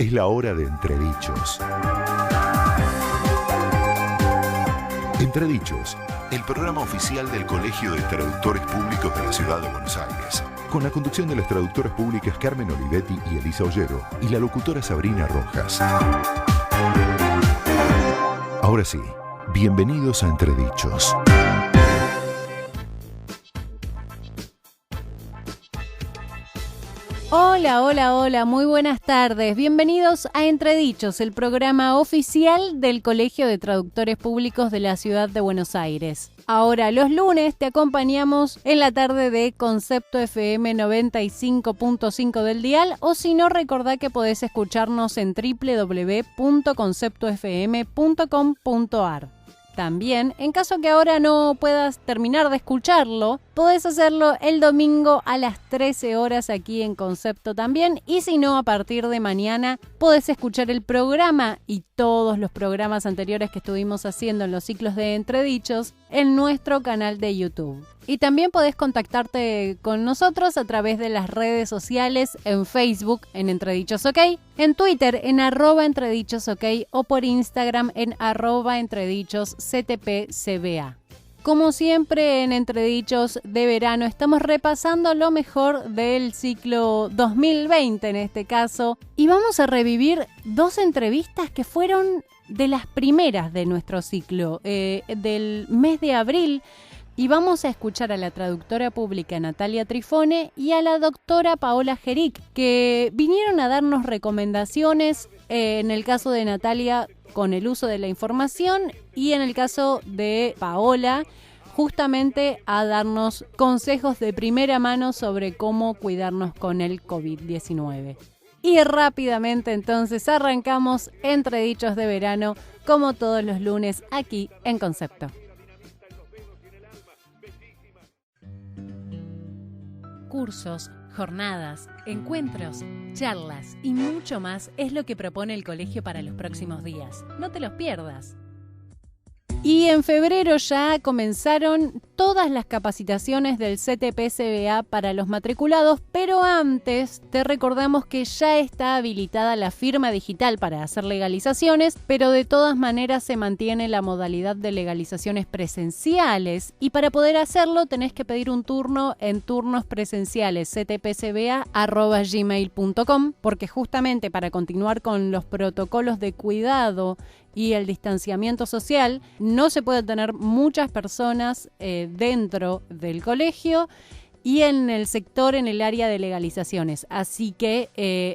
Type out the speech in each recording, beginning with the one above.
Es la hora de Entredichos. Entredichos, el programa oficial del Colegio de Traductores Públicos de la Ciudad de Buenos Aires. Con la conducción de las traductoras públicas Carmen Olivetti y Elisa Ollero y la locutora Sabrina Rojas. Ahora sí, bienvenidos a Entredichos. Hola, muy buenas tardes. Bienvenidos a Entredichos, el programa oficial del Colegio de Traductores Públicos de la Ciudad de Buenos Aires. Ahora, los lunes te acompañamos en la tarde de Concepto FM 95.5 del dial, o si no, recordá que podés escucharnos en www.conceptofm.com.ar. También, en caso que ahora no puedas terminar de escucharlo, podés hacerlo el domingo a las 13 horas aquí en Concepto también. Y si no, a partir de mañana podés escuchar el programa y todos los programas anteriores que estuvimos haciendo en los ciclos de Entredichos en nuestro canal de YouTube. Y también podés contactarte con nosotros a través de las redes sociales, en Facebook, en Entredichos OK, en Twitter, en @entredichosok, o por Instagram, en @entredichosctpcba. Como siempre, en Entredichos de verano estamos repasando lo mejor del ciclo 2020 en este caso, y vamos a revivir dos entrevistas que fueron de las primeras de nuestro ciclo, del mes de abril. Y vamos a escuchar a la traductora pública Natalia Trifone y a la doctora Paola Jeric, que vinieron a darnos recomendaciones, en el caso de Natalia con el uso de la información y en el caso de Paola justamente a darnos consejos de primera mano sobre cómo cuidarnos con el COVID-19. Y rápidamente entonces arrancamos Entredichos de verano como todos los lunes aquí en Concepto. Cursos, jornadas, encuentros, charlas y mucho más es lo que propone el colegio para los próximos días. No te los pierdas. Y en febrero ya comenzaron todas las capacitaciones del CTPCBA para los matriculados, pero antes te recordamos que ya está habilitada la firma digital para hacer legalizaciones, pero de todas maneras se mantiene la modalidad de legalizaciones presenciales, y para poder hacerlo tenés que pedir un turno en turnos presenciales ctpcba@gmail.com, porque justamente para continuar con los protocolos de cuidado y el distanciamiento social, no se puede tener muchas personas dentro del colegio y en el sector, en el área de legalizaciones. Así que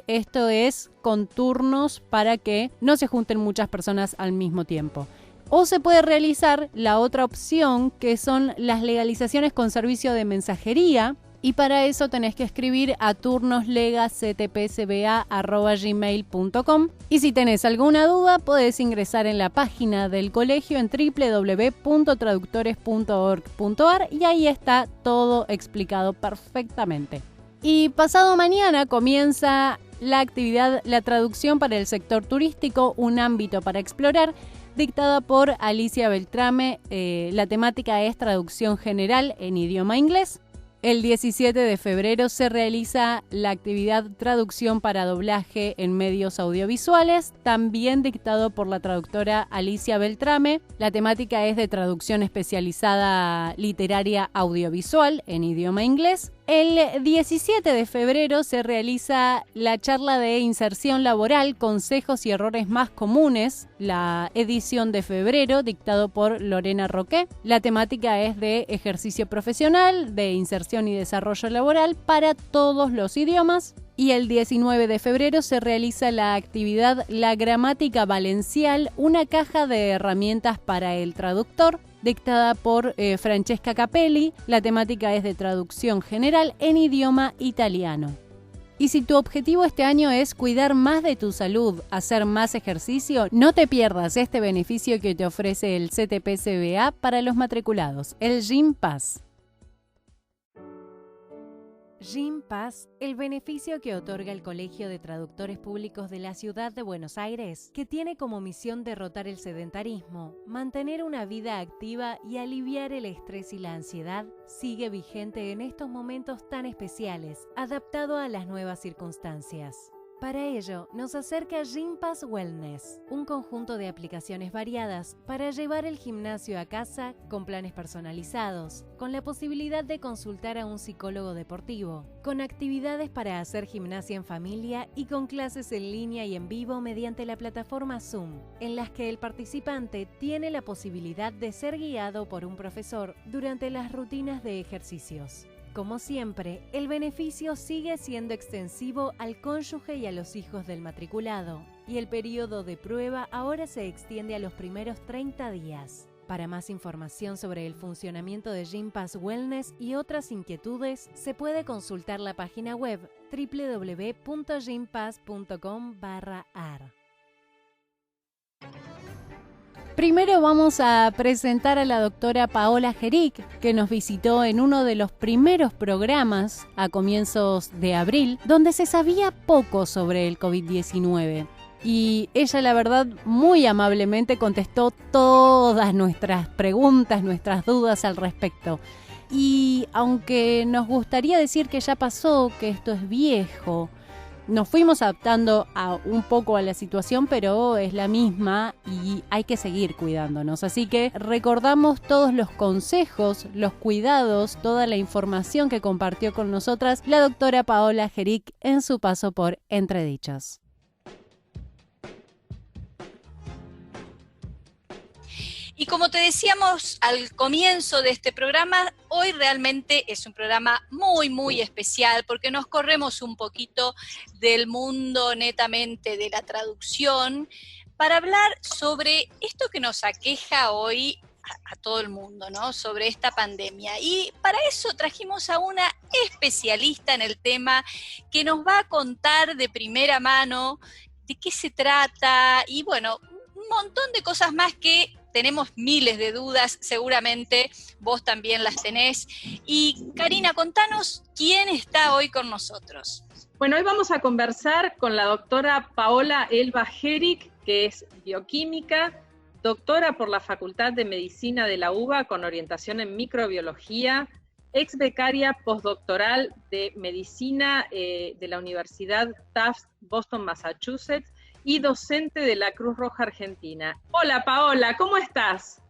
esto es con turnos para que no se junten muchas personas al mismo tiempo. O se puede realizar la otra opción, que son las legalizaciones con servicio de mensajería. Y para eso tenés que escribir a turnoslegactpcba@gmail.com. Y si tenés alguna duda, podés ingresar en la página del colegio en www.traductores.org.ar y ahí está todo explicado perfectamente. Y pasado mañana comienza la actividad La traducción para el sector turístico, un ámbito para explorar, dictada por Alicia Beltrame. La temática es traducción general en idioma inglés. El 17 de febrero se realiza la actividad Traducción para doblaje en medios audiovisuales, también dictado por la traductora Alicia Beltrame. La temática es de traducción especializada literaria audiovisual en idioma inglés. El 17 de febrero se realiza la charla de inserción laboral, consejos y errores más comunes, la edición de febrero, dictado por Lorena Roque. La temática es de ejercicio profesional, de inserción y desarrollo laboral para todos los idiomas. Y el 19 de febrero se realiza la actividad La gramática valencial, una caja de herramientas para el traductor, dictada por Francesca Capelli. La temática es de traducción general en idioma italiano. Y si tu objetivo este año es cuidar más de tu salud, hacer más ejercicio, no te pierdas este beneficio que te ofrece el CTPCBA para los matriculados, el Gym Pass. Gym Pass, el beneficio que otorga el Colegio de Traductores Públicos de la Ciudad de Buenos Aires, que tiene como misión derrotar el sedentarismo, mantener una vida activa y aliviar el estrés y la ansiedad, sigue vigente en estos momentos tan especiales, adaptado a las nuevas circunstancias. Para ello, nos acerca Gympass Wellness, un conjunto de aplicaciones variadas para llevar el gimnasio a casa con planes personalizados, con la posibilidad de consultar a un psicólogo deportivo, con actividades para hacer gimnasia en familia y con clases en línea y en vivo mediante la plataforma Zoom, en las que el participante tiene la posibilidad de ser guiado por un profesor durante las rutinas de ejercicios. Como siempre, el beneficio sigue siendo extensivo al cónyuge y a los hijos del matriculado, y el periodo de prueba ahora se extiende a los primeros 30 días. Para más información sobre el funcionamiento de Gympass Wellness y otras inquietudes, se puede consultar la página web www.gympass.com/ar. Primero vamos a presentar a la doctora Paola Jeric, que nos visitó en uno de los primeros programas a comienzos de abril, donde se sabía poco sobre el COVID-19. Y ella, la verdad, muy amablemente contestó todas nuestras preguntas, nuestras dudas al respecto. Y aunque nos gustaría decir que ya pasó, que esto es viejo, nos fuimos adaptando un poco a la situación, pero es la misma y hay que seguir cuidándonos. Así que recordamos todos los consejos, los cuidados, toda la información que compartió con nosotras la doctora Paola Jeric en su paso por Entredichos. Y como te decíamos al comienzo de este programa, hoy realmente es un programa muy, muy especial porque nos corremos un poquito del mundo netamente de la traducción para hablar sobre esto que nos aqueja hoy a todo el mundo, ¿no? Sobre esta pandemia. Y para eso trajimos a una especialista en el tema que nos va a contar de primera mano de qué se trata y, bueno, un montón de cosas más que tenemos miles de dudas, seguramente vos también las tenés. Y Karina, contanos quién está hoy con nosotros. Bueno, hoy vamos a conversar con la doctora Paola Elba Jeric, que es bioquímica, doctora por la Facultad de Medicina de la UBA con orientación en microbiología, ex becaria postdoctoral de Medicina de la Universidad Tufts, Boston, Massachusetts, y docente de la Cruz Roja Argentina. Hola Paola, ¿cómo estás?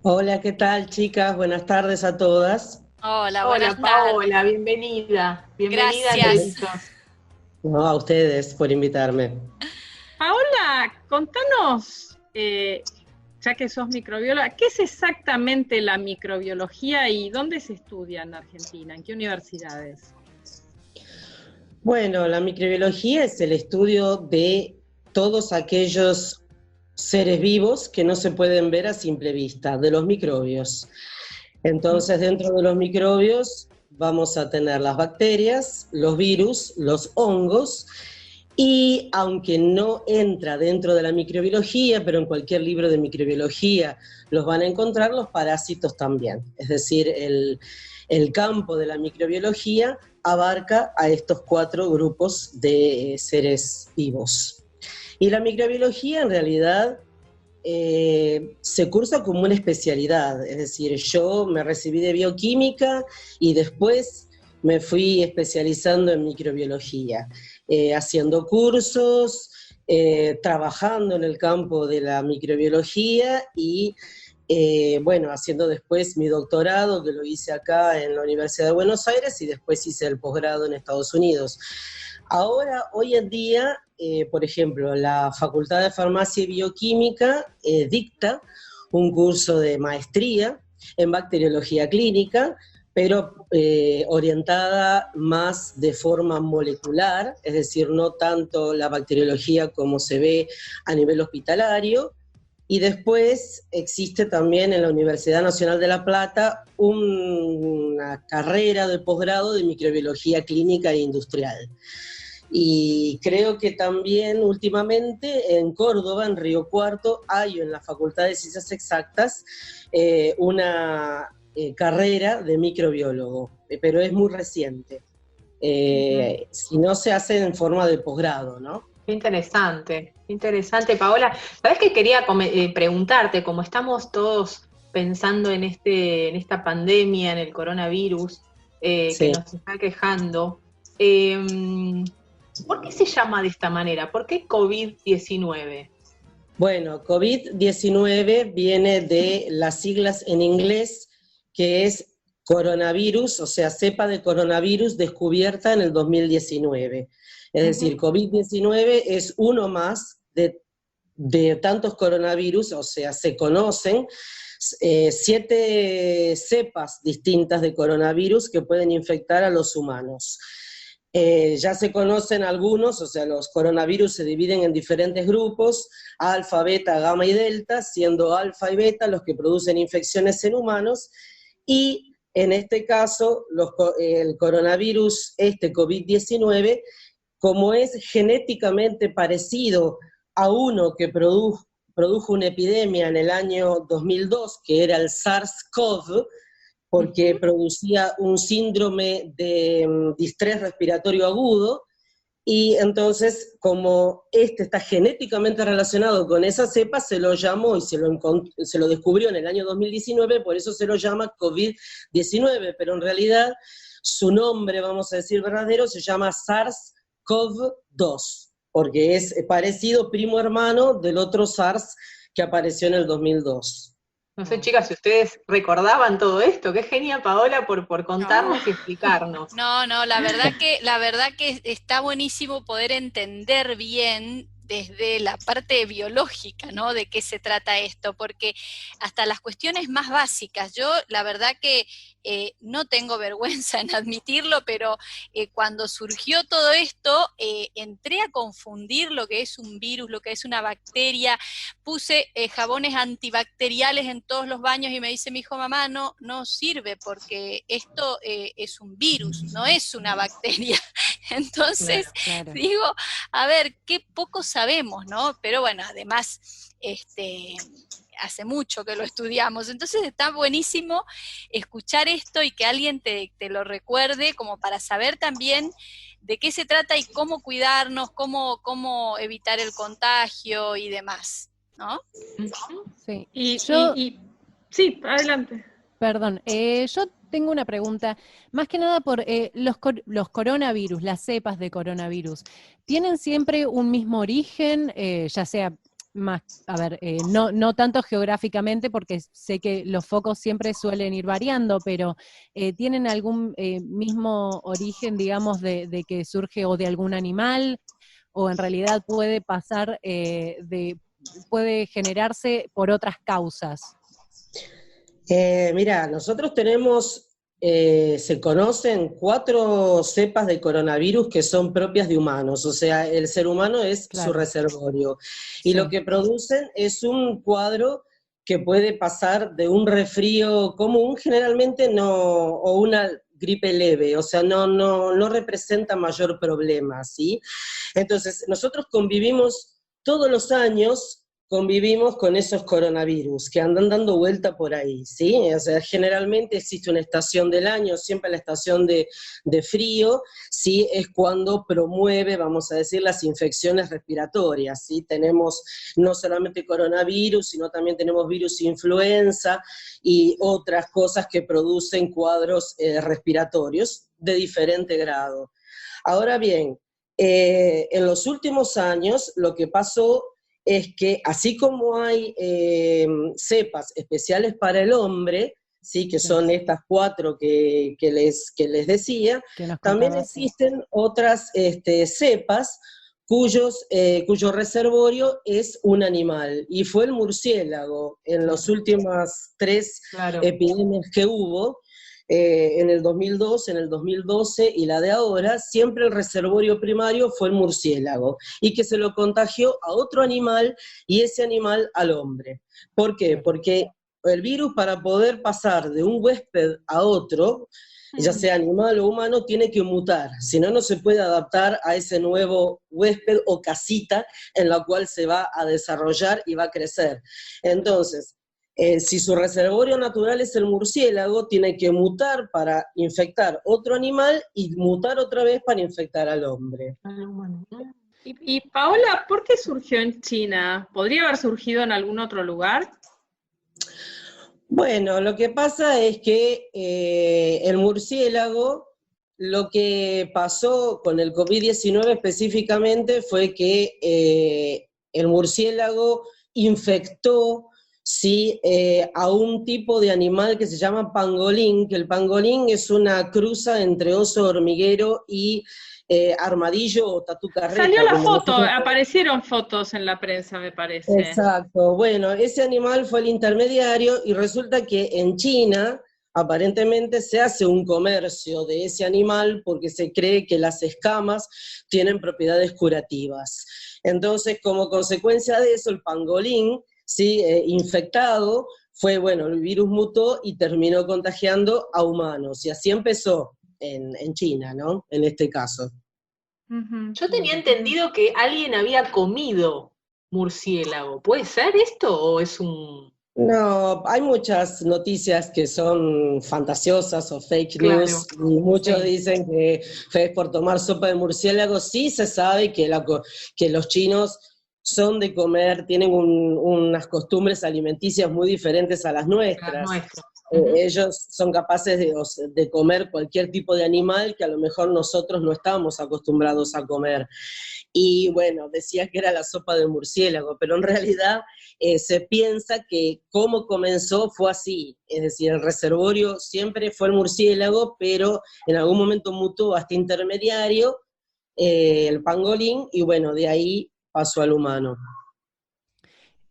Hola, ¿qué tal, chicas? Buenas tardes a todas. Hola, buenas tardes. Paola, bienvenida. Bienvenida. Gracias. No, a ustedes por invitarme. Paola, contanos, ya que sos microbióloga, ¿qué es exactamente la microbiología y dónde se estudia en Argentina? ¿En qué universidades? Bueno, la microbiología es el estudio de todos aquellos seres vivos que no se pueden ver a simple vista, de los microbios. Entonces, dentro de los microbios vamos a tener las bacterias, los virus, los hongos, y aunque no entra dentro de la microbiología, pero en cualquier libro de microbiología los van a encontrar, los parásitos también. Es decir, el campo de la microbiología abarca a estos 4 grupos de seres vivos. Y la microbiología en realidad se cursa como una especialidad, es decir, yo me recibí de bioquímica y después me fui especializando en microbiología, haciendo cursos, trabajando en el campo de la microbiología y bueno, haciendo después mi doctorado, que lo hice acá en la Universidad de Buenos Aires, y después hice el posgrado en Estados Unidos. Ahora, hoy en día, por ejemplo, la Facultad de Farmacia y Bioquímica dicta un curso de maestría en bacteriología clínica, pero orientada más de forma molecular, es decir, no tanto la bacteriología como se ve a nivel hospitalario. Y después existe también en la Universidad Nacional de La Plata una carrera de posgrado de microbiología clínica e industrial. Y creo que también últimamente en Córdoba, en Río Cuarto, hay en la Facultad de Ciencias Exactas una carrera de microbiólogo, pero es muy reciente. Si no se hace en forma de posgrado, ¿no? Interesante, Paola. ¿Sabés qué quería preguntarte? Como estamos todos pensando en esta pandemia, en el coronavirus, Sí. que nos está quejando, ¿Por qué se llama de esta manera? ¿Por qué COVID-19? Bueno, COVID-19 viene de las siglas en inglés, que es coronavirus, o sea, cepa de coronavirus descubierta en el 2019. Es decir, COVID-19 es uno más de tantos coronavirus, o sea, se conocen 7 cepas distintas de coronavirus que pueden infectar a los humanos. Ya se conocen algunos, o sea, los coronavirus se dividen en diferentes grupos, alfa, beta, gamma y delta, siendo alfa y beta los que producen infecciones en humanos, y en este caso, el coronavirus, COVID-19, como es genéticamente parecido a uno que produjo una epidemia en el año 2002, que era el SARS-CoV, porque producía un síndrome de distrés respiratorio agudo, y entonces, como está genéticamente relacionado con esa cepa, se lo llamó y se lo descubrió en el año 2019, por eso se lo llama COVID-19, pero en realidad su nombre, vamos a decir verdadero, se llama SARS-CoV-2, porque es parecido, primo hermano del otro SARS que apareció en el 2002. No sé, chicas, si ustedes recordaban todo esto. Qué genia, Paola, por contarnos y explicarnos. No, la verdad que está buenísimo poder entender bien desde la parte biológica, ¿no? De qué se trata esto, porque hasta las cuestiones más básicas, yo la verdad que no tengo vergüenza en admitirlo, pero cuando surgió todo esto, entré a confundir lo que es un virus, lo que es una bacteria, puse jabones antibacteriales en todos los baños y me dice mi hijo, mamá, no sirve porque esto es un virus, no es una bacteria. Entonces, claro. Digo, a ver, qué poco sabemos, ¿no? Pero bueno, además, hace mucho que lo estudiamos, entonces está buenísimo escuchar esto y que alguien te lo recuerde como para saber también de qué se trata y cómo cuidarnos, cómo evitar el contagio y demás, ¿no? Sí. Sí, adelante. Perdón, yo tengo una pregunta, más que nada por los coronavirus, las cepas de coronavirus, ¿tienen siempre un mismo origen, ya sea más, no tanto geográficamente, porque sé que los focos siempre suelen ir variando, pero ¿tienen algún mismo origen, digamos, de que surge o de algún animal, o en realidad puede pasar, puede generarse por otras causas? Mira, nosotros tenemos, se conocen 4 cepas de coronavirus que son propias de humanos, o sea, el ser humano es su reservorio, y lo que producen es un cuadro que puede pasar de un resfrío común, generalmente o una gripe leve, o sea, no representa mayor problema, ¿sí? Entonces, nosotros convivimos todos los años, con esos coronavirus que andan dando vuelta por ahí, ¿sí? O sea, generalmente existe una estación del año, siempre la estación de frío, ¿sí? Es cuando promueve, vamos a decir, las infecciones respiratorias, ¿sí? Tenemos no solamente coronavirus, sino también tenemos virus influenza y otras cosas que producen cuadros respiratorios de diferente grado. Ahora bien, en los últimos años lo que pasó es que así como hay cepas especiales para el hombre, ¿sí? Que son estas 4 que les decía, también existen otras cepas cuyo reservorio es un animal, y fue el murciélago en las últimas 3 epidemias que hubo, en el 2002, en el 2012 y la de ahora, siempre el reservorio primario fue el murciélago, y que se lo contagió a otro animal, y ese animal al hombre. ¿Por qué? Porque el virus, para poder pasar de un huésped a otro, ya sea animal o humano, tiene que mutar, si no, no se puede adaptar a ese nuevo huésped o casita en la cual se va a desarrollar y va a crecer. Entonces, si su reservorio natural es el murciélago, tiene que mutar para infectar otro animal y mutar otra vez para infectar al hombre. Y Paola, ¿por qué surgió en China? ¿Podría haber surgido en algún otro lugar? Bueno, lo que pasa es que el murciélago lo que pasó con el COVID-19 específicamente fue que el murciélago infectó, sí, a un tipo de animal que se llama pangolín, que el pangolín es una cruza entre oso hormiguero y armadillo o tatu carreta. Salió la como foto, nosotros... aparecieron fotos en la prensa, me parece. Exacto, bueno, ese animal fue el intermediario y resulta que en China aparentemente se hace un comercio de ese animal porque se cree que las escamas tienen propiedades curativas. Entonces, como consecuencia de eso, el pangolín, ¿sí? Infectado, fue, bueno, el virus mutó y terminó contagiando a humanos. Y así empezó en China, ¿no? En este caso. Yo tenía entendido que alguien había comido murciélago. ¿Puede ser esto o es un...? No, hay muchas noticias que son fantasiosas o fake Claro, news, y muchos sí. dicen que fue por tomar sopa de murciélago. Sí se sabe que, que los chinos son de comer, tienen unas costumbres alimenticias muy diferentes a las nuestras. Ellos son capaces de comer cualquier tipo de animal que a lo mejor nosotros no estamos acostumbrados a comer. Y bueno, decía que era la sopa de murciélago, pero en realidad se piensa que cómo comenzó fue así, es decir, el reservorio siempre fue el murciélago, pero en algún momento mutó a este intermediario, el pangolín, y bueno, de ahí pasó al humano.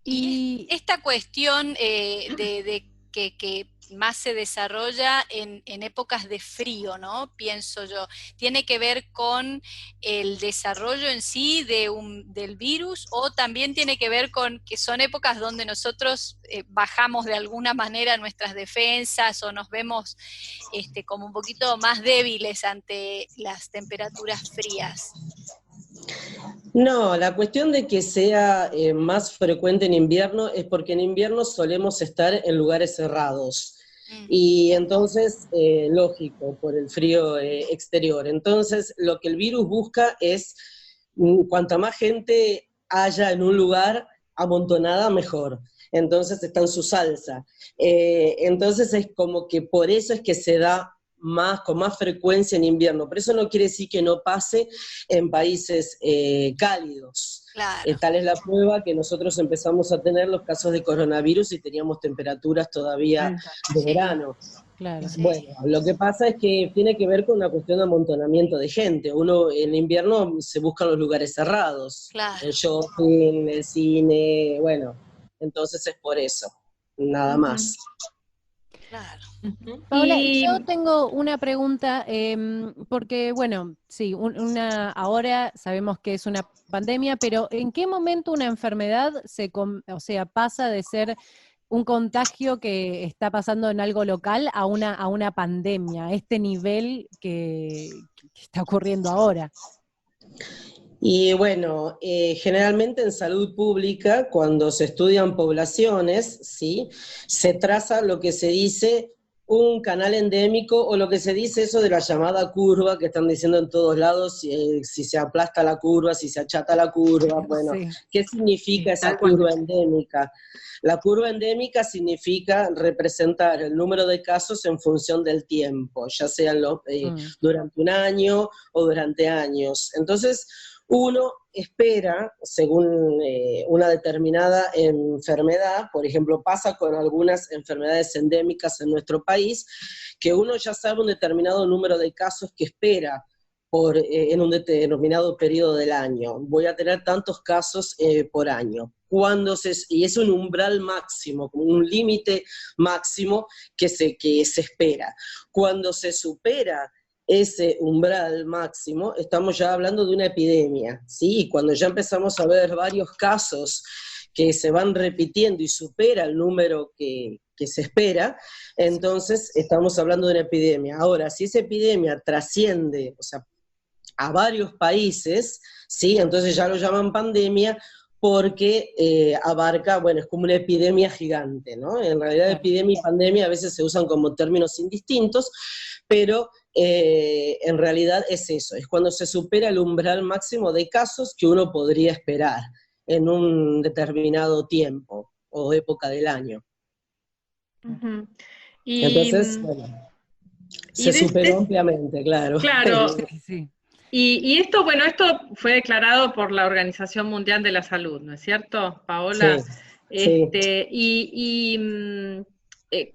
Y esta cuestión de que más se desarrolla en épocas de frío, ¿no? Pienso yo, ¿tiene que ver con el desarrollo en sí del virus o también tiene que ver con que son épocas donde nosotros bajamos de alguna manera nuestras defensas o nos vemos como un poquito más débiles ante las temperaturas frías? No, la cuestión de que sea más frecuente en invierno es porque en invierno solemos estar en lugares cerrados. Y entonces, lógico, por el frío exterior. Entonces, lo que el virus busca es, cuanta más gente haya en un lugar amontonada, mejor. Entonces está en su salsa. Entonces es como que por eso es que se da con más frecuencia en invierno, pero eso no quiere decir que no pase en países cálidos. Claro. Tal es la prueba que nosotros empezamos a tener los casos de coronavirus y teníamos temperaturas todavía de verano. Claro. Bueno, lo que pasa es que tiene que ver con una cuestión de amontonamiento de gente. Uno en invierno se buscan los lugares cerrados, claro. El shopping, el cine, bueno, entonces es por eso, nada más. Claro. Paola, yo tengo una pregunta, porque bueno, sí, ahora sabemos que es una pandemia, pero ¿en qué momento una enfermedad pasa de ser un contagio que está pasando en algo local a una pandemia, a este nivel que está ocurriendo ahora? Y bueno, generalmente en salud pública, cuando se estudian poblaciones, ¿sí? Se traza lo que se dice un canal endémico, o lo que se dice eso de la llamada curva, que están diciendo en todos lados, si se aplasta la curva, si se achata la curva, bueno, Sí. ¿Qué significa esa curva endémica? La curva endémica significa representar el número de casos en función del tiempo, ya sea durante un año o durante años. Entonces, uno espera, según una determinada enfermedad, por ejemplo, pasa con algunas enfermedades endémicas en nuestro país, que uno ya sabe un determinado número de casos que espera en un determinado periodo del año. Voy a tener tantos casos por año. Y es un umbral máximo, como un límite máximo que se espera. Cuando se supera ese umbral máximo, estamos ya hablando de una epidemia, ¿sí? Y cuando ya empezamos a ver varios casos que se van repitiendo y supera el número que se espera, entonces estamos hablando de una epidemia. Ahora, si esa epidemia trasciende, o sea, a varios países, ¿sí? Entonces ya lo llaman pandemia, porque abarca, bueno, es como una epidemia gigante, ¿no? En realidad epidemia y pandemia a veces se usan como términos indistintos, pero en realidad es eso, es cuando se supera el umbral máximo de casos que uno podría esperar en un determinado tiempo o época del año. Y entonces, bueno, Se superó ampliamente, claro. Claro. Sí. Y esto, bueno, esto fue declarado por la Organización Mundial de la Salud, ¿no es cierto, Paola? Sí.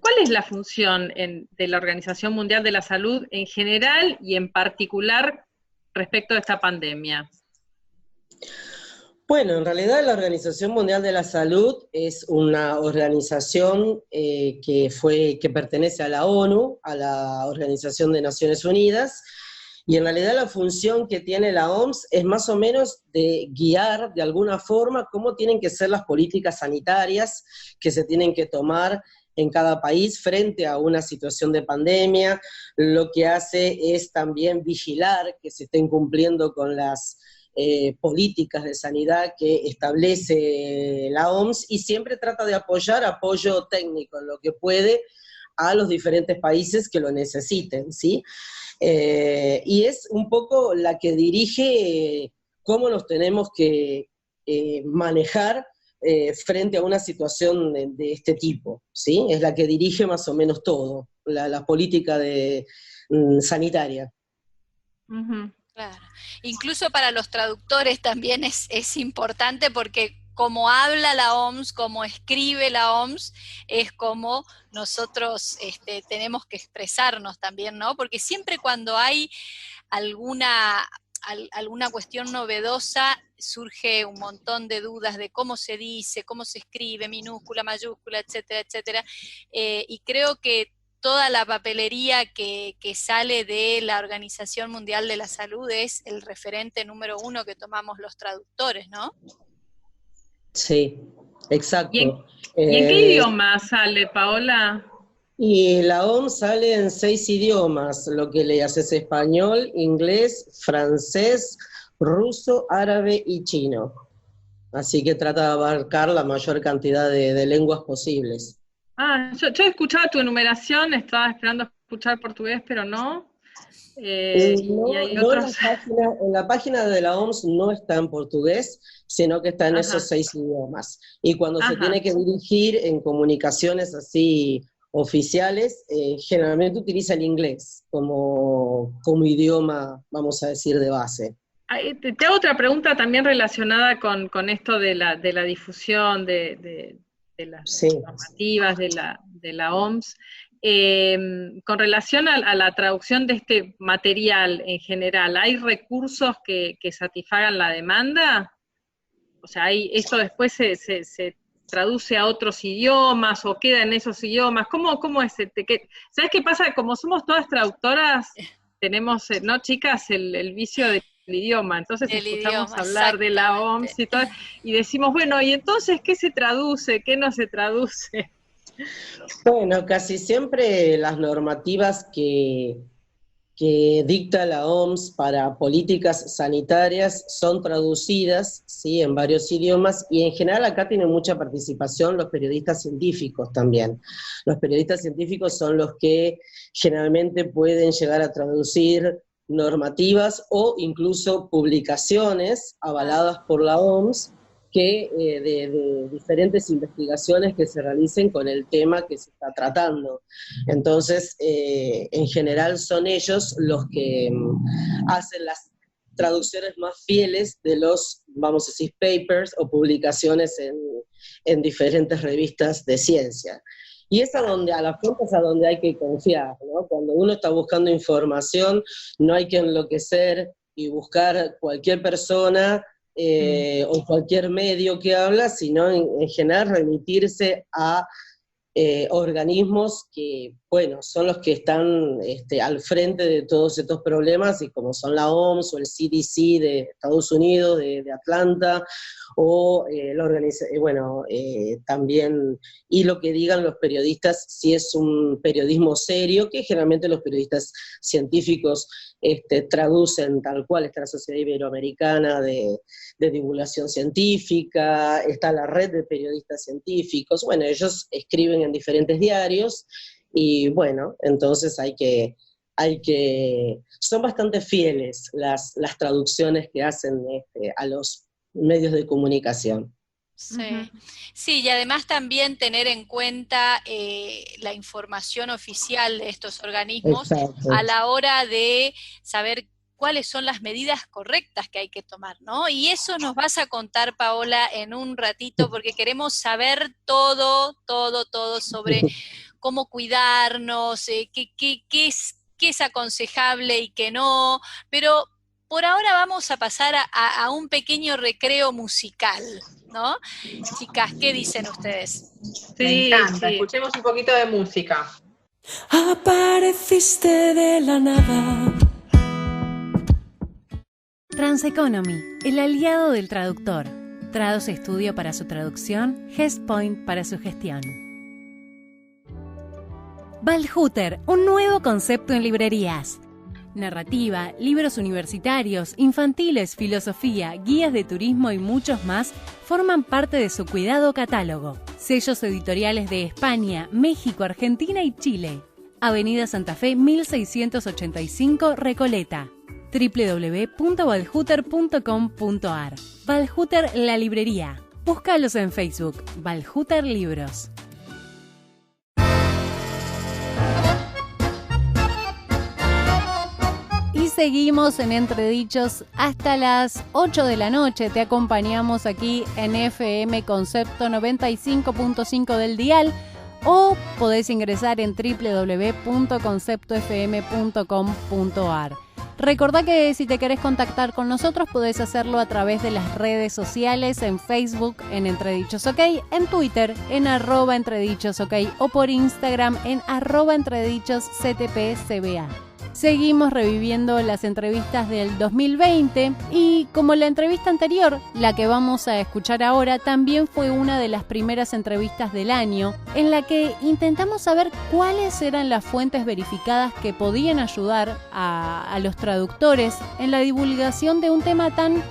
¿Cuál es la función de la Organización Mundial de la Salud en general y en particular respecto de esta pandemia? Bueno, en realidad la Organización Mundial de la Salud es una organización que pertenece a la ONU, a la Organización de Naciones Unidas, y en realidad la función que tiene la OMS es más o menos de guiar de alguna forma cómo tienen que ser las políticas sanitarias que se tienen que tomar en cada país frente a una situación de pandemia. Lo que hace es también vigilar que se estén cumpliendo con las políticas de sanidad que establece la OMS, y siempre trata de apoyo técnico en lo que puede a los diferentes países que lo necesiten, ¿sí? Y es un poco la que dirige cómo nos tenemos que manejar frente a una situación de este tipo, ¿sí? Es la que dirige más o menos todo, la política sanitaria. Uh-huh. Claro. Incluso para los traductores también es importante, porque como habla la OMS, como escribe la OMS, es como nosotros tenemos que expresarnos también, ¿no? Porque siempre cuando hay alguna cuestión novedosa, surge un montón de dudas de cómo se dice, cómo se escribe, minúscula, mayúscula, etcétera, etcétera. Y creo que toda la papelería que sale de la Organización Mundial de la Salud es el referente número 1 que tomamos los traductores, ¿no? Sí, exacto. ¿Y en qué idioma sale, Paola? Y la OMS sale en 6 idiomas, lo que le haces: español, inglés, francés, ruso, árabe y chino. Así que trata de abarcar la mayor cantidad de lenguas posibles. Yo escuchaba tu enumeración, estaba esperando escuchar portugués, pero no. No, en la página de la OMS no está en portugués, sino que está en esos 6 idiomas. Y cuando se tiene que dirigir en comunicaciones así oficiales, generalmente utiliza el inglés como idioma, vamos a decir, de base. Te hago otra pregunta también relacionada con esto de la difusión de las normativas de la OMS. Con relación a la traducción de este material en general, ¿hay recursos que satisfagan la demanda? O sea, ¿esto después se traduce a otros idiomas o queda en esos idiomas? ¿Cómo es? ¿Sabes qué pasa? Como somos todas traductoras, tenemos, ¿no, chicas? El vicio del idioma. Entonces escuchamos hablar de la OMS y todo, y decimos, bueno, ¿y entonces qué se traduce? ¿Qué no se traduce? Bueno, casi siempre las normativas que dicta la OMS para políticas sanitarias son traducidas, ¿sí?, en varios idiomas, y en general acá tienen mucha participación los periodistas científicos también. Los periodistas científicos son los que generalmente pueden llegar a traducir normativas o incluso publicaciones avaladas por la OMS, que de diferentes investigaciones que se realicen con el tema que se está tratando. Entonces, en general son ellos los que hacen las traducciones más fieles de los, vamos a decir, papers o publicaciones en diferentes revistas de ciencia. Y es a la fuente es a donde hay que confiar, ¿no? Cuando uno está buscando información, no hay que enloquecer y buscar cualquier persona o cualquier medio que habla, sino en general remitirse a organismos que, bueno, son los que están al frente de todos estos problemas, y como son la OMS o el CDC de Estados Unidos, de Atlanta, o también, y lo que digan los periodistas, si es un periodismo serio, que generalmente los periodistas científicos traducen tal cual. Está la Sociedad Iberoamericana de Divulgación Científica, está la red de periodistas científicos. Bueno, ellos escriben en diferentes diarios, y bueno, entonces son bastante fieles las traducciones que hacen a los medios de comunicación. Sí. Sí, y además también tener en cuenta la información oficial de estos organismos Exacto. a la hora de saber cuáles son las medidas correctas que hay que tomar, ¿no? Y eso nos vas a contar, Paola, en un ratito, porque queremos saber todo sobre cómo cuidarnos, qué es aconsejable y qué no, pero por ahora vamos a pasar a un pequeño recreo musical, ¿no? Chicas, ¿qué dicen ustedes? Me encanta, escuchemos un poquito de música. Apareciste de la nada. Transeconomy, el aliado del traductor. Trados Studio para su traducción, GestPoint para su gestión. Valhuter, un nuevo concepto en librerías. Narrativa, libros universitarios, infantiles, filosofía, guías de turismo y muchos más forman parte de su cuidado catálogo. Sellos editoriales de España, México, Argentina y Chile. Avenida Santa Fe 1685, Recoleta. www.valhuter.com.ar. Valhuter la librería. Búscalos en Facebook, Valhuter Libros. Y seguimos en Entredichos hasta las 8 de la noche. Te acompañamos aquí en FM Concepto 95.5 del dial, o podés ingresar en www.conceptofm.com.ar. Recordá que si te querés contactar con nosotros podés hacerlo a través de las redes sociales, en Facebook en Entredichos OK, en Twitter en @entredichosok o por Instagram en @entredichosctpcba. Seguimos reviviendo las entrevistas del 2020 y como la entrevista anterior, la que vamos a escuchar ahora también fue una de las primeras entrevistas del año en la que intentamos saber cuáles eran las fuentes verificadas que podían ayudar a los traductores en la divulgación de un tema tan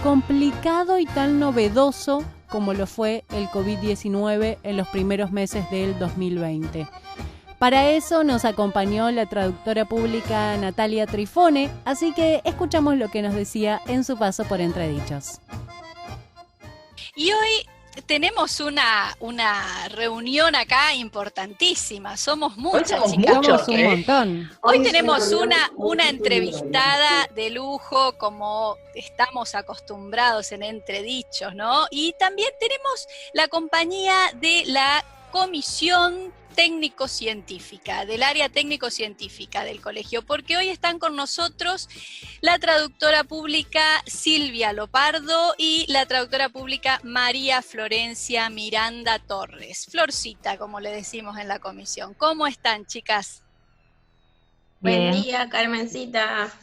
complicado y tan novedoso como lo fue el COVID-19 en los primeros meses del 2020. Para eso nos acompañó la traductora pública Natalia Trifone, así que escuchamos lo que nos decía en su paso por Entredichos. Y hoy tenemos una reunión acá importantísima, somos muchas, chicas. Somos un montón. Hoy tenemos una entrevistada de lujo, como estamos acostumbrados en Entredichos, ¿no? Y también tenemos la compañía de la Comisión Técnico-Científica, del área técnico-científica del colegio, porque hoy están con nosotros la traductora pública Silvia Lopardo y la traductora pública María Florencia Miranda Torres. Florcita, como le decimos en la comisión. ¿Cómo están, chicas? Buen día, Carmencita.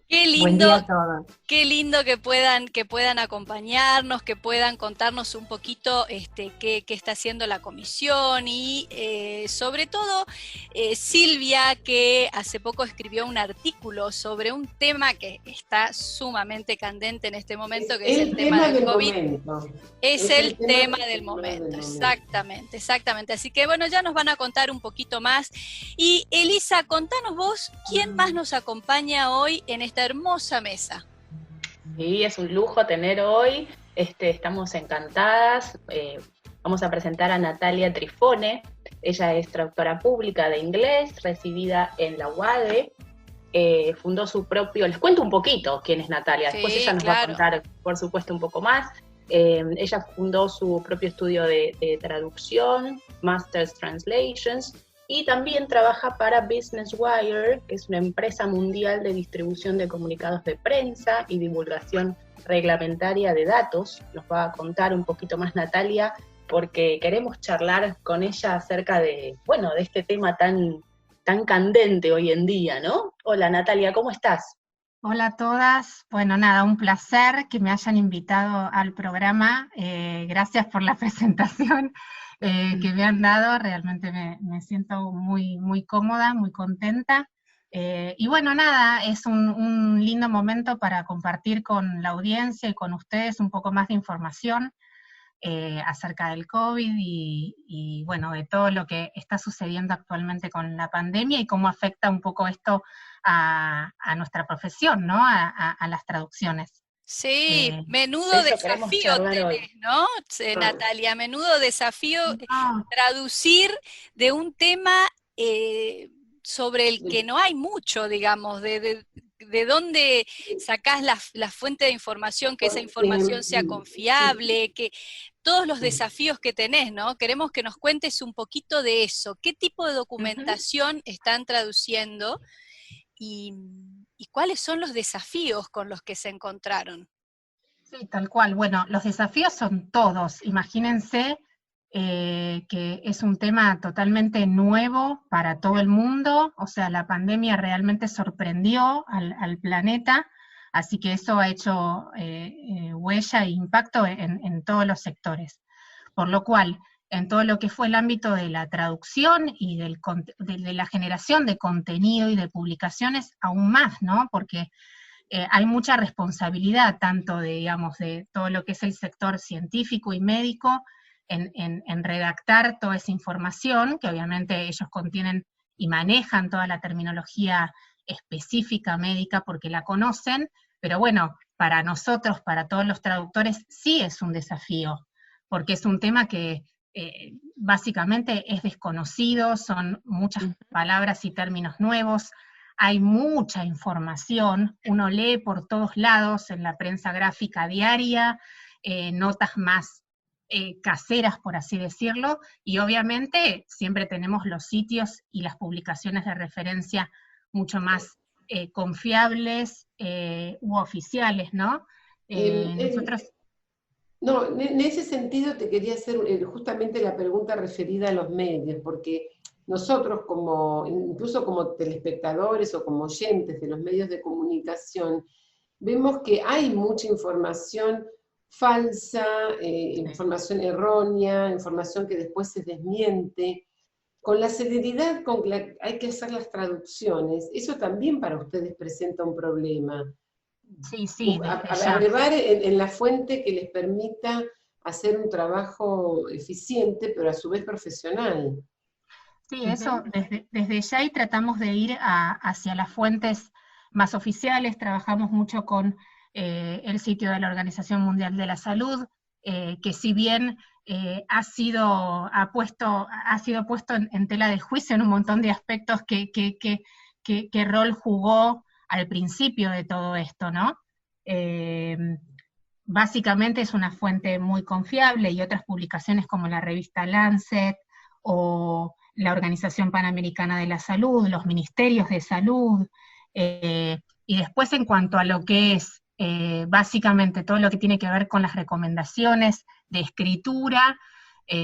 Qué lindo, buen día a todos. Qué lindo que puedan acompañarnos, que puedan contarnos un poquito qué está haciendo la comisión y sobre todo Silvia, que hace poco escribió un artículo sobre un tema que está sumamente candente en este momento, que es el tema del COVID. Es el tema del momento, exactamente. Así que bueno, ya nos van a contar un poquito más. Y Elisa, contanos vos, ¿quién más nos acompaña hoy en esta hermosa mesa? Sí, es un lujo tener hoy, estamos encantadas. Vamos a presentar a Natalia Trifone. Ella es traductora pública de inglés, recibida en la UADE. Fundó su propio, les cuento un poquito quién es Natalia, después ella nos va a contar, por supuesto, un poco más. Ella fundó su propio estudio de traducción, Masters Translations, y también trabaja para Business Wire, que es una empresa mundial de distribución de comunicados de prensa y divulgación reglamentaria de datos. Nos va a contar un poquito más Natalia, porque queremos charlar con ella acerca de este tema tan candente hoy en día, ¿no? Hola Natalia, ¿cómo estás? Hola a todas. Bueno, nada, un placer que me hayan invitado al programa. Gracias por la presentación que me han dado. Realmente me siento muy, muy cómoda, muy contenta. Y bueno, nada, es un lindo momento para compartir con la audiencia y con ustedes un poco más de información acerca del COVID y bueno, de todo lo que está sucediendo actualmente con la pandemia y cómo afecta un poco esto a nuestra profesión, ¿no? A las traducciones. Sí, menudo desafío tenés, ¿no? Natalia, menudo desafío traducir de un tema sobre el que no hay mucho, digamos, de dónde sacás la fuente de información, que esa información sea confiable, que todos los desafíos que tenés, ¿no? Queremos que nos cuentes un poquito de eso. ¿Qué tipo de documentación están traduciendo y cuáles son los desafíos con los que se encontraron? Sí, tal cual. Bueno, los desafíos son todos. Imagínense que es un tema totalmente nuevo para todo el mundo, o sea, la pandemia realmente sorprendió al planeta, así que eso ha hecho huella e impacto en todos los sectores. Por lo cual, en todo lo que fue el ámbito de la traducción y de la generación de contenido y de publicaciones, aún más, ¿no? Porque hay mucha responsabilidad, tanto de, digamos, de todo lo que es el sector científico y médico, en redactar toda esa información, que obviamente ellos contienen y manejan toda la terminología específica médica porque la conocen, pero bueno, para nosotros, para todos los traductores, sí es un desafío, porque es un tema que básicamente es desconocido, son muchas palabras y términos nuevos, hay mucha información, uno lee por todos lados en la prensa gráfica diaria, notas más caseras, por así decirlo, y obviamente siempre tenemos los sitios y las publicaciones de referencia mucho más confiables u oficiales, ¿no? Nosotros... No, en ese sentido te quería hacer justamente la pregunta referida a los medios, porque nosotros incluso como telespectadores o como oyentes de los medios de comunicación, vemos que hay mucha información falsa, información errónea, información que después se desmiente. Con la celeridad con la que hay que hacer las traducciones, eso también para ustedes presenta un problema. Sí, sí. Abrevar en la fuente que les permita hacer un trabajo eficiente, pero a su vez profesional. Sí, eso desde ya y tratamos de ir hacia las fuentes más oficiales, trabajamos mucho con el sitio de la Organización Mundial de la Salud, que si bien ha sido puesto en tela de juicio en un montón de aspectos qué rol jugó al principio de todo esto, ¿no? Básicamente es una fuente muy confiable y otras publicaciones como la revista Lancet o la Organización Panamericana de la Salud, los ministerios de salud, y después en cuanto a lo que es básicamente todo lo que tiene que ver con las recomendaciones de escritura,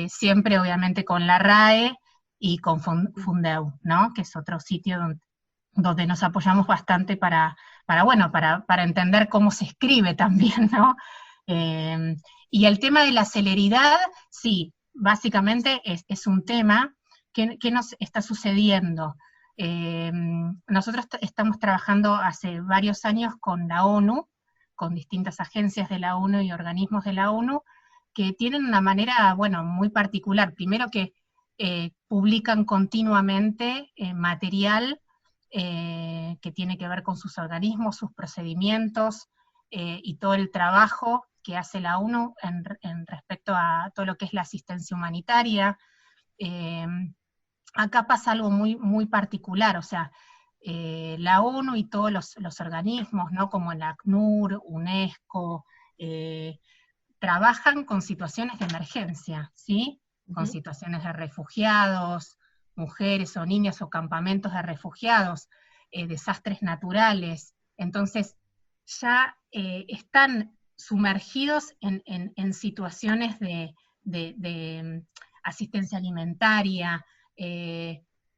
siempre obviamente con la RAE y con Fundeu, ¿no? Que es otro sitio donde nos apoyamos bastante para entender cómo se escribe también, ¿no? Y el tema de la celeridad, sí, básicamente es un tema que nos está sucediendo. Nosotros estamos trabajando hace varios años con la ONU, con distintas agencias de la ONU y organismos de la ONU, que tienen una manera, muy particular. Primero que publican continuamente material que tiene que ver con sus organismos, sus procedimientos, y todo el trabajo que hace la ONU en respecto a todo lo que es la asistencia humanitaria. Acá pasa algo muy, muy particular, o sea, la ONU y todos los organismos, ¿no? Como el ACNUR, UNESCO, trabajan con situaciones de emergencia, ¿sí? Con situaciones de refugiados, mujeres o niñas o campamentos de refugiados, desastres naturales. Entonces, ya están sumergidos en situaciones de asistencia alimentaria.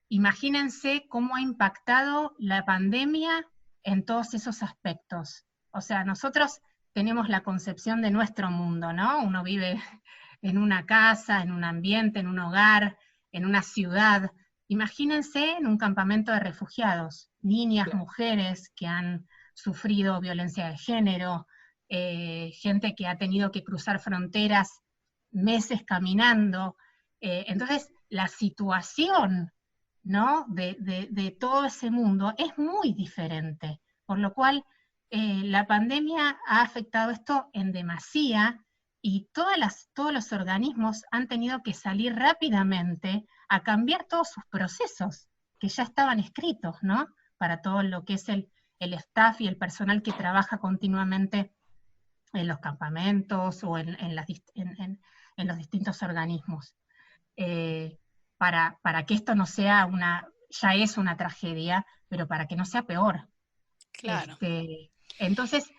Imagínense cómo ha impactado la pandemia en todos esos aspectos. O sea, nosotros tenemos la concepción de nuestro mundo, ¿no? Uno vive en una casa, en un ambiente, en un hogar, en una ciudad. Imagínense en un campamento de refugiados, niñas, mujeres que han sufrido violencia de género, gente que ha tenido que cruzar fronteras meses caminando. Entonces, la situación, ¿no? de todo ese mundo es muy diferente, por lo cual la pandemia ha afectado esto en demasía, y todos los organismos han tenido que salir rápidamente a cambiar todos sus procesos, que ya estaban escritos, ¿no? Para todo lo que es el staff y el personal que trabaja continuamente en los campamentos o en los distintos organismos. Para que esto no sea ya es una tragedia, pero para que no sea peor. Claro. Entonces,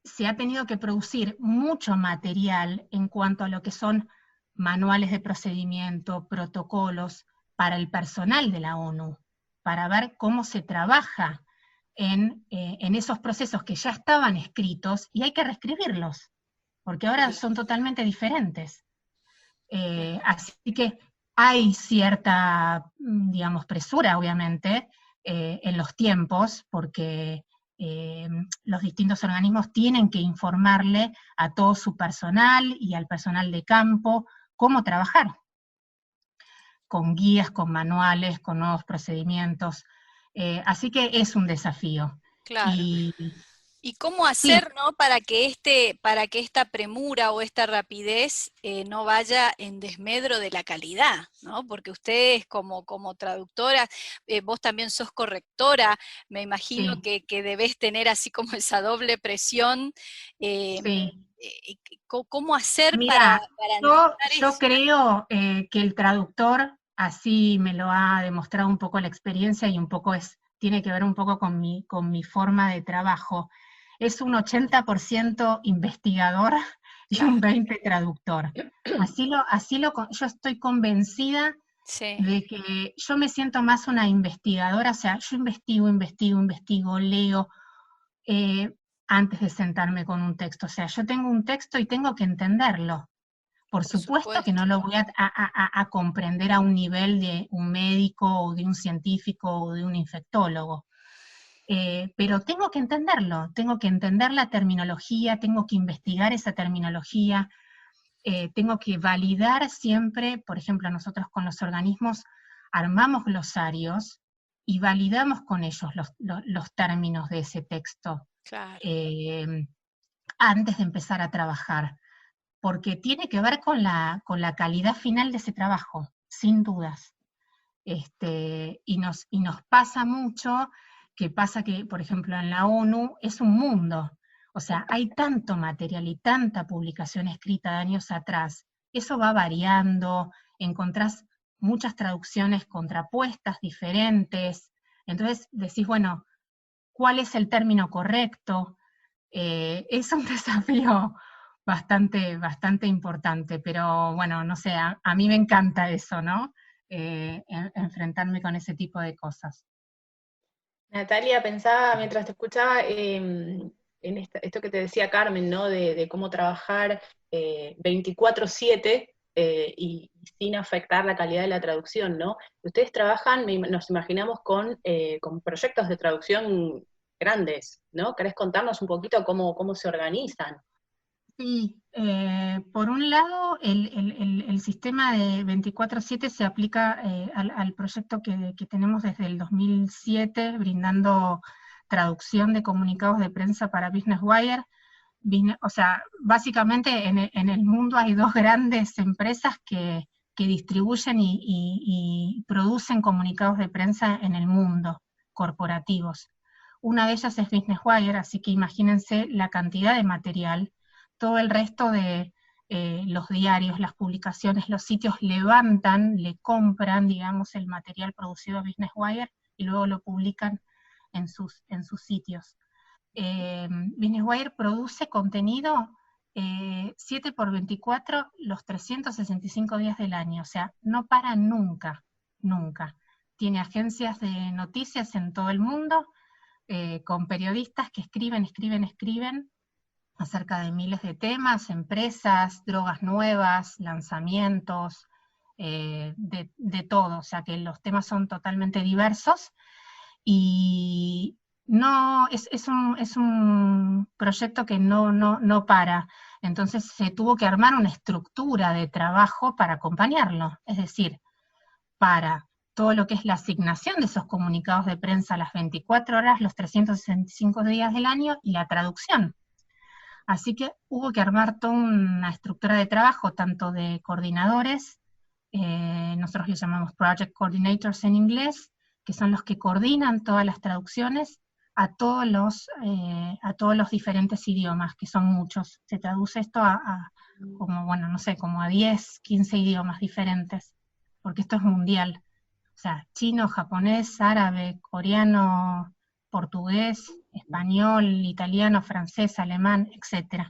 se ha tenido que producir mucho material en cuanto a lo que son manuales de procedimiento, protocolos para el personal de la ONU, para ver cómo se trabaja en esos procesos que ya estaban escritos, y hay que reescribirlos, porque ahora son totalmente diferentes. Así que hay cierta, digamos, presura, obviamente, en los tiempos, porque los distintos organismos tienen que informarle a todo su personal y al personal de campo cómo trabajar, con guías, con manuales, con nuevos procedimientos. Así que es un desafío. Claro. ¿Y cómo hacer, sí, ¿no? para que esta premura o esta rapidez no vaya en desmedro de la calidad, ¿no? Porque ustedes como traductora, vos también sos correctora, me imagino, sí, que debés tener así como esa doble presión. Sí. ¿Cómo hacer? Mira, yo creo que el traductor, así me lo ha demostrado un poco la experiencia, y un poco tiene que ver un poco con mi forma de trabajo. Es un 80% investigador y un 20% traductor. Yo estoy convencida, sí, de que yo me siento más una investigadora, o sea, yo investigo, leo, antes de sentarme con un texto. O sea, yo tengo un texto y tengo que entenderlo. Por supuesto que no lo voy a comprender a un nivel de un médico, o de un científico, o de un infectólogo. Pero tengo que entenderlo, tengo que entender la terminología, tengo que investigar esa terminología, tengo que validar siempre. Por ejemplo, nosotros con los organismos armamos glosarios y validamos con ellos los términos de ese texto, claro, antes de empezar a trabajar, porque tiene que ver con la calidad final de ese trabajo, sin dudas. Y nos pasa mucho, que por ejemplo, en la ONU es un mundo. O sea, hay tanto material y tanta publicación escrita de años atrás. Eso va variando, encontrás muchas traducciones contrapuestas, diferentes. Entonces decís, bueno, ¿cuál es el término correcto? Es un desafío bastante importante, pero bueno, no sé, a mí me encanta eso, ¿no? Enfrentarme con ese tipo de cosas. Natalia, pensaba mientras te escuchaba en esto que te decía Carmen, ¿no? De cómo trabajar 24/7 y sin afectar la calidad de la traducción, ¿no? Ustedes trabajan, nos imaginamos, con proyectos de traducción grandes, ¿no? ¿Querés contarnos un poquito cómo se organizan? Sí, por un lado, el sistema de 24/7 se aplica al proyecto que tenemos desde el 2007, brindando traducción de comunicados de prensa para Business Wire. O sea, básicamente en el mundo hay dos grandes empresas que distribuyen y producen comunicados de prensa en el mundo, corporativos. Una de ellas es Business Wire, así que imagínense la cantidad de material. Todo el resto de los diarios, las publicaciones, los sitios le compran, digamos, el material producido a Business Wire y luego lo publican en sus sitios. Business Wire produce contenido 7x24 los 365 días del año, o sea, no para nunca. Tiene agencias de noticias en todo el mundo, con periodistas que escriben acerca de miles de temas, empresas, drogas nuevas, lanzamientos, de todo. O sea que los temas son totalmente diversos, y no es un proyecto que no para. Entonces se tuvo que armar una estructura de trabajo para acompañarlo, es decir, para todo lo que es la asignación de esos comunicados de prensa a las 24 horas, los 365 días del año, y la traducción. Así que hubo que armar toda una estructura de trabajo, tanto de coordinadores, nosotros les llamamos Project Coordinators en inglés, que son los que coordinan todas las traducciones a todos los diferentes idiomas, que son muchos. Se traduce esto como, bueno, no sé, como a 10, 15 idiomas diferentes, porque esto es mundial. O sea, chino, japonés, árabe, coreano, portugués, español, italiano, francés, alemán, etc.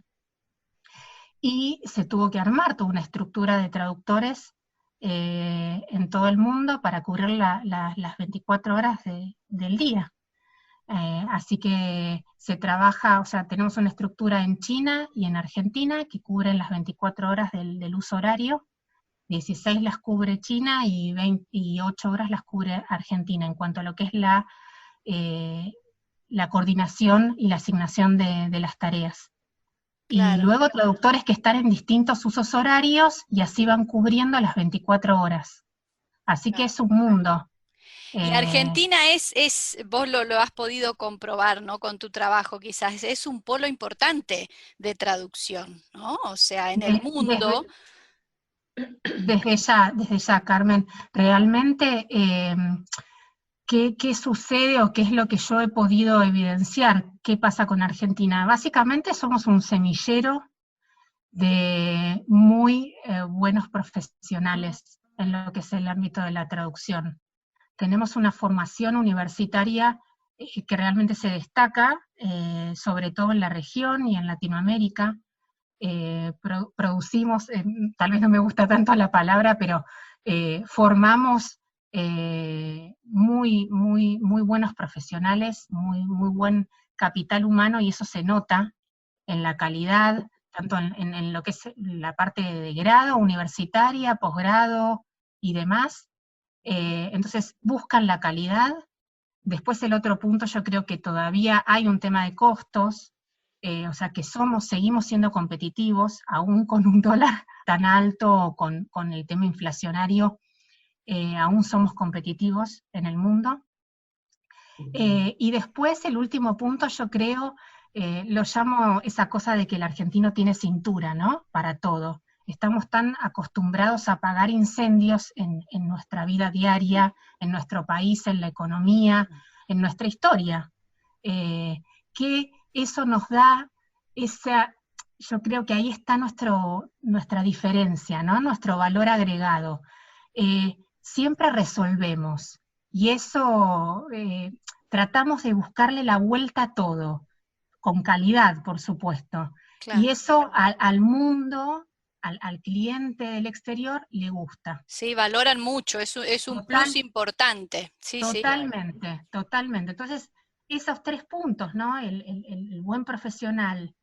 Y se tuvo que armar toda una estructura de traductores en todo el mundo para cubrir las 24 horas del día. Así que se trabaja, o sea, tenemos una estructura en China y en Argentina que cubren las 24 horas del uso horario. 16 las cubre China y 8 horas las cubre Argentina, en cuanto a lo que es la coordinación y la asignación de las tareas. Claro. Y luego traductores que están en distintos usos horarios y así van cubriendo las 24 horas. Así que es un mundo. Y Argentina vos lo has podido comprobar, ¿no? Con tu trabajo quizás, es un polo importante de traducción, ¿no? O sea, en el mundo... Desde ya, Carmen, realmente, ¿qué sucede o qué es lo que yo he podido evidenciar? ¿Qué pasa con Argentina? Básicamente somos un semillero de muy buenos profesionales en lo que es el ámbito de la traducción. Tenemos una formación universitaria que realmente se destaca, sobre todo en la región y en Latinoamérica. Producimos, tal vez no me gusta tanto la palabra, pero formamos muy buenos profesionales, muy buen capital humano, y eso se nota en la calidad, tanto en lo que es la parte de grado, universitaria, posgrado y demás. Entonces buscan la calidad. Después el otro punto, yo creo que todavía hay un tema de costos, o sea que seguimos siendo competitivos, aún con un dólar tan alto, con el tema inflacionario, aún somos competitivos en el mundo. Y después el último punto, yo creo, lo llamo esa cosa de que el argentino tiene cintura, ¿no? Para todo. Estamos tan acostumbrados a apagar incendios en nuestra vida diaria, en nuestro país, en la economía, en nuestra historia, que eso nos da yo creo que ahí está nuestra diferencia, ¿no? Nuestro valor agregado. Siempre resolvemos, y eso tratamos de buscarle la vuelta a todo, con calidad, por supuesto. Claro. Y eso al mundo, al cliente del exterior, le gusta. Sí, valoran mucho, es un plus importante. Sí, totalmente, totalmente. Entonces, esos 3 puntos, ¿no? El buen profesional,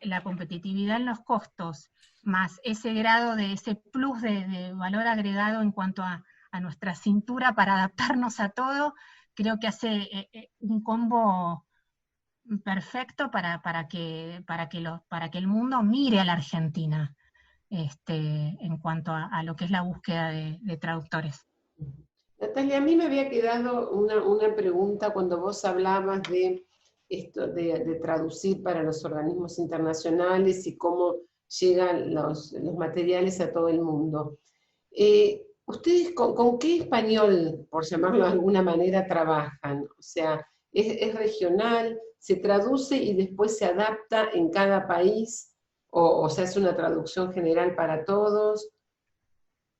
la competitividad en los costos, más ese grado de ese plus de valor agregado en cuanto a nuestra cintura para adaptarnos a todo, creo que hace un combo perfecto para que el mundo mire a la Argentina en cuanto a lo que es la búsqueda de traductores. Natalia, a mí me había quedado una pregunta cuando vos hablabas de esto de traducir para los organismos internacionales y cómo llegan los materiales a todo el mundo. ¿Ustedes con qué español, por llamarlo de alguna manera, trabajan? O sea, ¿es regional? ¿Se traduce y después se adapta en cada país? ¿O se hace una traducción general para todos?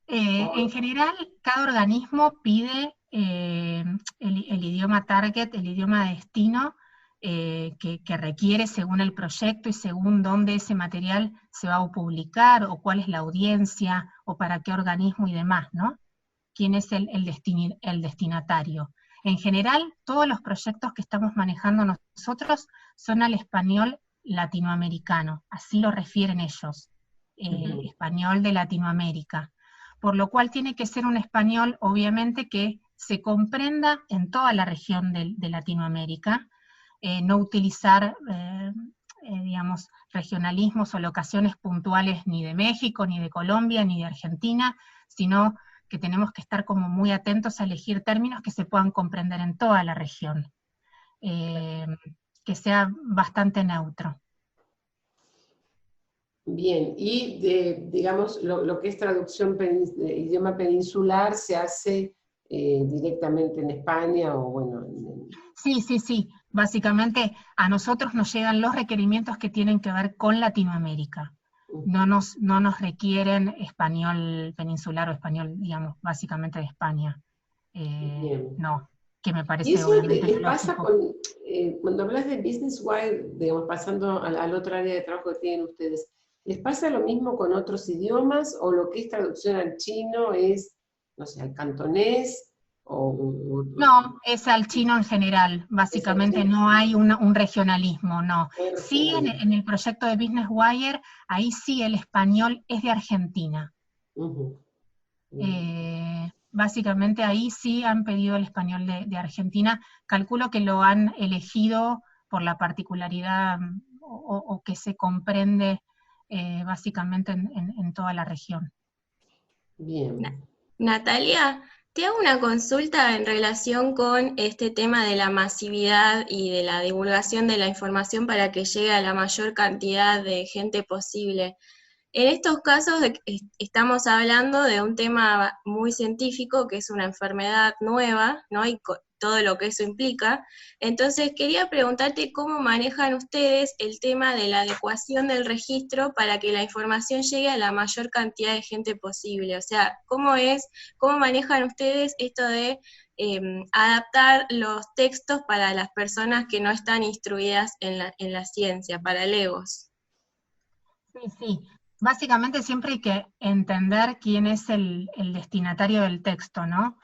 En general, cada organismo pide el idioma target, el idioma destino, que requiere según el proyecto y según dónde ese material se va a publicar, o cuál es la audiencia, o para qué organismo y demás, ¿no? ¿Quién es el destinatario? En general, todos los proyectos que estamos manejando nosotros son al español latinoamericano, así lo refieren ellos, español de Latinoamérica. Por lo cual tiene que ser un español, obviamente, que se comprenda en toda la región de Latinoamérica, no utilizar, digamos, regionalismos o locaciones puntuales ni de México, ni de Colombia, ni de Argentina, sino que tenemos que estar como muy atentos a elegir términos que se puedan comprender en toda la región, que sea bastante neutro. Bien, y digamos, lo que es traducción de idioma peninsular se hace directamente en España o bueno... Sí. Básicamente a nosotros nos llegan los requerimientos que tienen que ver con Latinoamérica. No nos requieren español peninsular o español, digamos, básicamente de España. No, que me parece... ¿Y eso obviamente les pasa cuando hablas de Business Wire, digamos, pasando al otro área de trabajo que tienen ustedes, ¿les pasa lo mismo con otros idiomas o lo que es traducción al chino es, no sé, al cantonés? No, es al chino en general, básicamente no hay un regionalismo, no. Sí, en el proyecto de Business Wire, ahí sí el español es de Argentina. Básicamente ahí sí han pedido el español de Argentina, calculo que lo han elegido por la particularidad o que se comprende básicamente en toda la región. Bien. Natalia, te hago una consulta en relación con este tema de la masividad y de la divulgación de la información para que llegue a la mayor cantidad de gente posible. En estos casos estamos hablando de un tema muy científico, que es una enfermedad nueva, ¿no? Y todo lo que eso implica. Entonces quería preguntarte cómo manejan ustedes el tema de la adecuación del registro para que la información llegue a la mayor cantidad de gente posible. O sea, ¿cómo manejan ustedes esto de adaptar los textos para las personas que no están instruidas en la ciencia, para legos? Sí. Básicamente siempre hay que entender quién es el destinatario del texto, ¿no?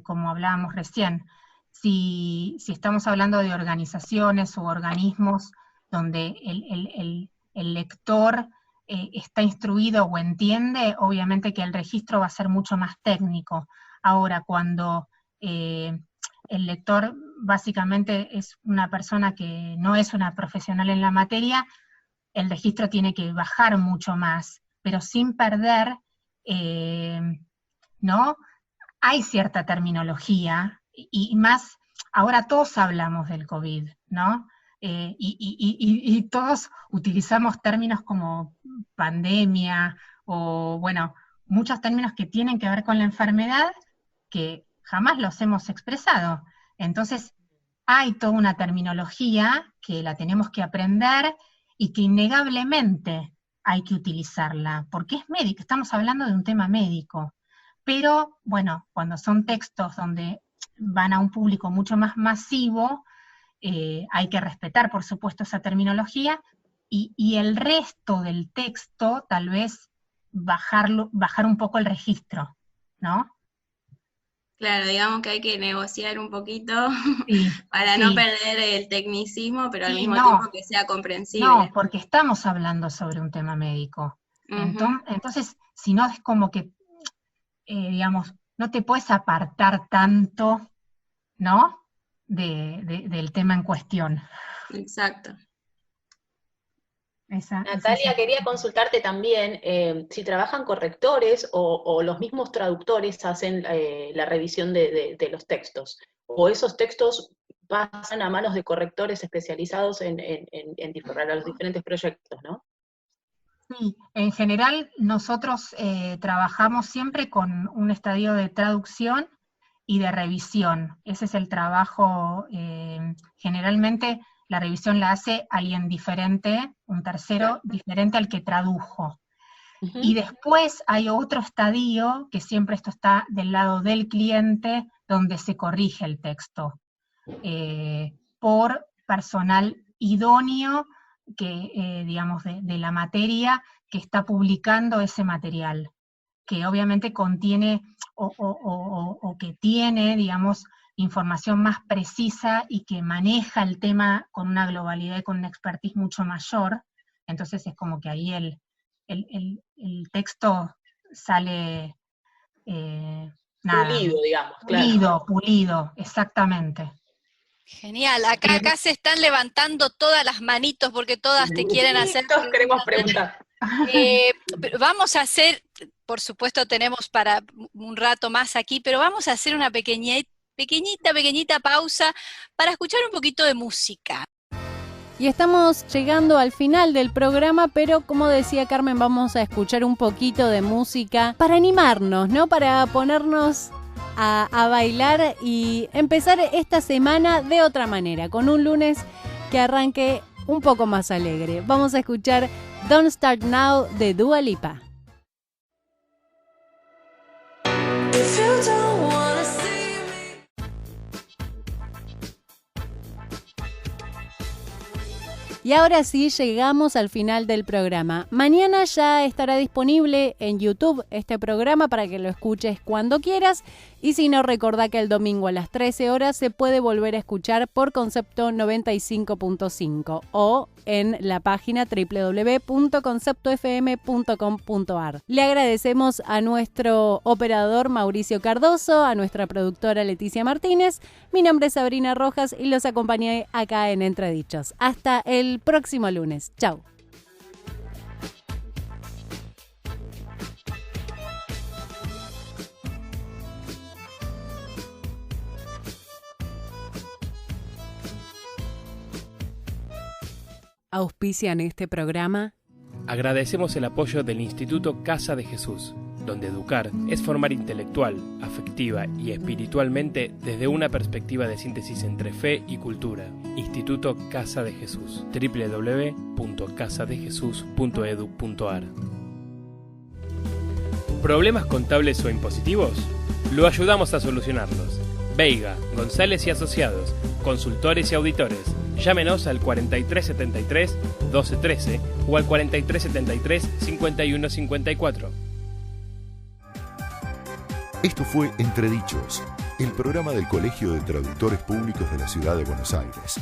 Como hablábamos recién. Si estamos hablando de organizaciones u organismos donde el lector está instruido o entiende, obviamente que el registro va a ser mucho más técnico. Ahora, cuando el lector básicamente es una persona que no es una profesional en la materia, el registro tiene que bajar mucho más, pero sin perder, ¿no? Hay cierta terminología, y más, ahora todos hablamos del COVID, ¿no? Y todos utilizamos términos como pandemia, o bueno, muchos términos que tienen que ver con la enfermedad, que jamás los hemos expresado. Entonces, hay toda una terminología que la tenemos que aprender, y que innegablemente hay que utilizarla, porque es médico, estamos hablando de un tema médico. Pero, bueno, cuando son textos donde van a un público mucho más masivo, hay que respetar, por supuesto, esa terminología, y el resto del texto, tal vez, bajar un poco el registro, ¿no? Claro, digamos que hay que negociar un poquito para no perder el tecnicismo, pero al mismo tiempo que sea comprensible. No, porque estamos hablando sobre un tema médico. Entonces, si no es como que, digamos, no te puedes apartar tanto, ¿no? del tema en cuestión. Exacto. Natalia, quería consultarte también si trabajan correctores o los mismos traductores hacen la revisión de los textos, o esos textos pasan a manos de correctores especializados para los diferentes proyectos, ¿no? Sí, en general nosotros trabajamos siempre con un estadio de traducción y de revisión. Ese es el trabajo, generalmente la revisión la hace alguien diferente, un tercero diferente al que tradujo. Y después hay otro estadio, que siempre esto está del lado del cliente, donde se corrige el texto, por personal idóneo, que digamos, de la materia que está publicando ese material, que obviamente contiene, o que tiene, digamos, información más precisa y que maneja el tema con una globalidad y con una expertise mucho mayor. Entonces es como que ahí el texto sale pulido, digamos. Claro. Pulido, exactamente. Genial, acá se están levantando todas las manitos porque todas te quieren hacer. Todos queremos preguntar. Vamos a hacer por supuesto tenemos para un rato más aquí, pero vamos a hacer una pequeñita pausa para escuchar un poquito de música. Y estamos llegando al final del programa, pero como decía Carmen, vamos a escuchar un poquito de música para animarnos, ¿no? Para ponernos a bailar y empezar esta semana de otra manera, con un lunes que arranque un poco más alegre. Vamos a escuchar Don't Start Now de Dua Lipa. Y ahora sí, llegamos al final del programa. Mañana ya estará disponible en YouTube este programa para que lo escuches cuando quieras. Y si no, recordá que el domingo a las 13 horas se puede volver a escuchar por Concepto 95.5 o en la página www.conceptofm.com.ar. Le agradecemos a nuestro operador Mauricio Cardoso, a nuestra productora Leticia Martínez. Mi nombre es Sabrina Rojas y los acompañé acá en Entredichos. Hasta el próximo lunes. Chau. Auspician este programa. Agradecemos el apoyo del Instituto Casa de Jesús, donde educar es formar intelectual, afectiva y espiritualmente desde una perspectiva de síntesis entre fe y cultura. Instituto Casa de Jesús, www.casadejesús.edu.ar. ¿Problemas contables o impositivos? Lo ayudamos a solucionarlos. Veiga, González y Asociados, consultores y auditores. Llámenos al 4373-1213 o al 4373-5154. Esto fue Entredichos, el programa del Colegio de Traductores Públicos de la Ciudad de Buenos Aires.